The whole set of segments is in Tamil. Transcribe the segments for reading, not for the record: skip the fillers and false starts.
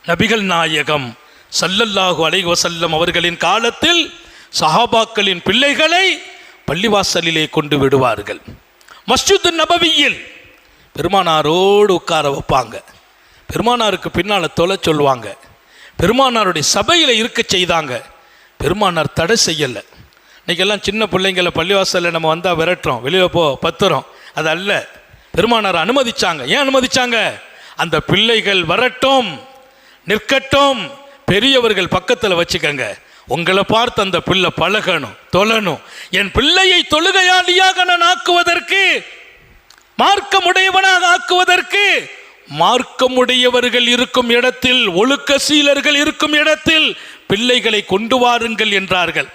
நபிகள் நாயகம் ஸல்லல்லாஹு அலைஹி வஸல்லம் அவர்களின் காலத்தில் சஹாபாக்களின் பிள்ளைகளை பள்ளிவாசலிலே கொண்டு விடுவார்கள். மஸ்ஜித் நபவியில் பெருமானாரோடு உட்கார வைப்பாங்க. பெருமானாருக்கு பின்னால் தொலை சொல்லுவாங்க. பெருமானாருடைய சபையில் இருக்க செய்தாங்க. பெருமானார் தடை செய்யலை. இன்றைக்கெல்லாம் சின்ன பிள்ளைங்களை பள்ளிவாசலில் நம்ம வந்தால் விரட்டுறோம், வெளியில் போ பத்துறோம். அது அல்ல, பெருமானார் அனுமதிச்சாங்க. ஏன் அனுமதிச்சாங்க? அந்த பிள்ளைகள் வரட்டும், நிற்கட்டும், பெரியவர்கள் பக்கத்தில் வச்சுக்கங்க. உங்களை பார்த்து அந்த பிள்ளை பழகணும், தொழணும். என் பிள்ளையை தொழுகையாளியாக நான் ஆக்குவதற்கு, மார்க்கமுடையவனாக ஆக்குவதற்கு, மார்க்கமுடையவர்கள் இருக்கும் இடத்தில், ஒழுக்க சீலர்கள் இருக்கும் இடத்தில் பிள்ளைகளை கொண்டு வாருங்கள் என்றார்கள்.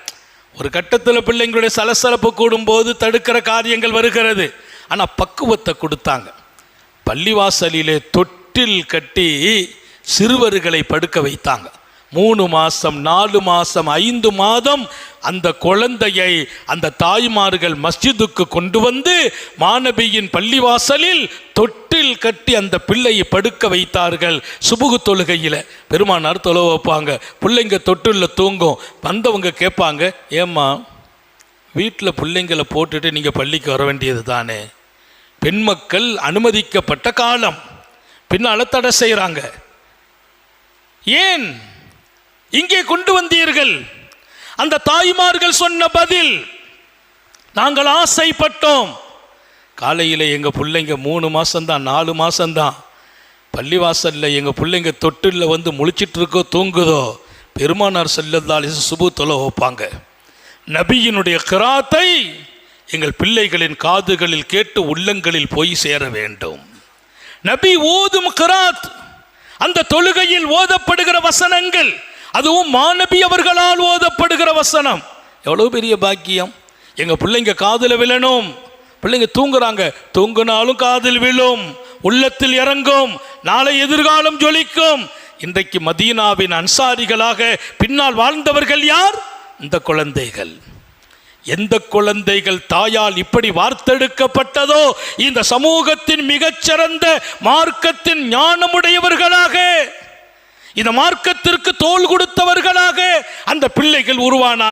ஒரு கட்டத்தில் பிள்ளைங்களுடைய சலசலப்பு கூடும்போது தடுக்கிற காரியங்கள் வருகிறது. ஆனால் பக்குவத்தை கொடுத்தாங்க. பள்ளிவாசலிலே தொட்டில் கட்டி சிறுவர்களை படுக்க வைத்தாங்க. 3 மாதம் 4 மாதம் 5 மாதம் அந்த குழந்தையை அந்த தாய்மார்கள் மஸ்ஜிதுக்கு கொண்டு வந்து மாநபியின் பள்ளிவாசலில் தொட்டில் கட்டி அந்த பிள்ளையை படுக்க வைத்தார்கள். சுபுகு தொழுகையில் பெருமானார் தொலை வைப்பாங்க. பிள்ளைங்க தொட்டிலில் தூங்கும். வந்தவங்க கேட்பாங்க, ஏம்மா வீட்டில் பிள்ளைங்களை போட்டுட்டு நீங்கள் பள்ளிக்கு வர வேண்டியது தானே? பெண் மக்கள் அனுமதிக்கப்பட்ட காலம், பின்னால் தடை செய்கிறாங்க. ஏன் இங்கே கொண்டு வந்தீர்கள்? அந்த தாய்மார்கள் சொன்ன பதில், நாங்கள் ஆசைப்பட்டோம். காலையில் எங்கள் பிள்ளைங்க 3 மாதம்தான் 4 மாதம்தான் பள்ளிவாசலில் எங்கள் பிள்ளைங்க தொட்டில் வந்து முழிச்சிட்டு இருக்கோ தூங்குதோ, பெருமானார் ஸல்லல்லாஹு அலைஹி வஸல்லம் சுபு தொலை வைப்பாங்க. நபியினுடைய கிராத்தை எங்கள் பிள்ளைகளின் காதுகளில் கேட்டு உள்ளங்களில் போய் சேர வேண்டும். நபி ஓதும் கிராத், அந்த தொழுகையில் ஓதப்படுகிற வசனங்கள், அதுவும் மாநபி அவர்களால் ஓதப்படுகிற வசனம், எவ்வளோ பெரிய பாக்கியம். எங்கள் பிள்ளைங்க காதில் விழணும். பிள்ளைங்க தூங்குறாங்க, தூங்குனாலும் காதில் விழும், உள்ளத்தில் இறங்கும், நாளை எதிர்காலம் ஜொலிக்கும். இன்றைக்கு மதீனாவின் அன்சாரிகளாக பின்னால் வாழ்ந்தவர்கள் யார்? இந்த குழந்தைகள். எந்த குழந்தைகள் தாயால் இப்படி வார்த்தெடுக்கப்பட்டதோ, இந்த சமூகத்தின் மிகச்சிறந்த மார்க்கத்தின் ஞானமுடையவர்களாக, இந்த மார்க்கத்திற்கு தோள் கொடுத்தவர்களாக அந்த பிள்ளைகள் உருவானார்.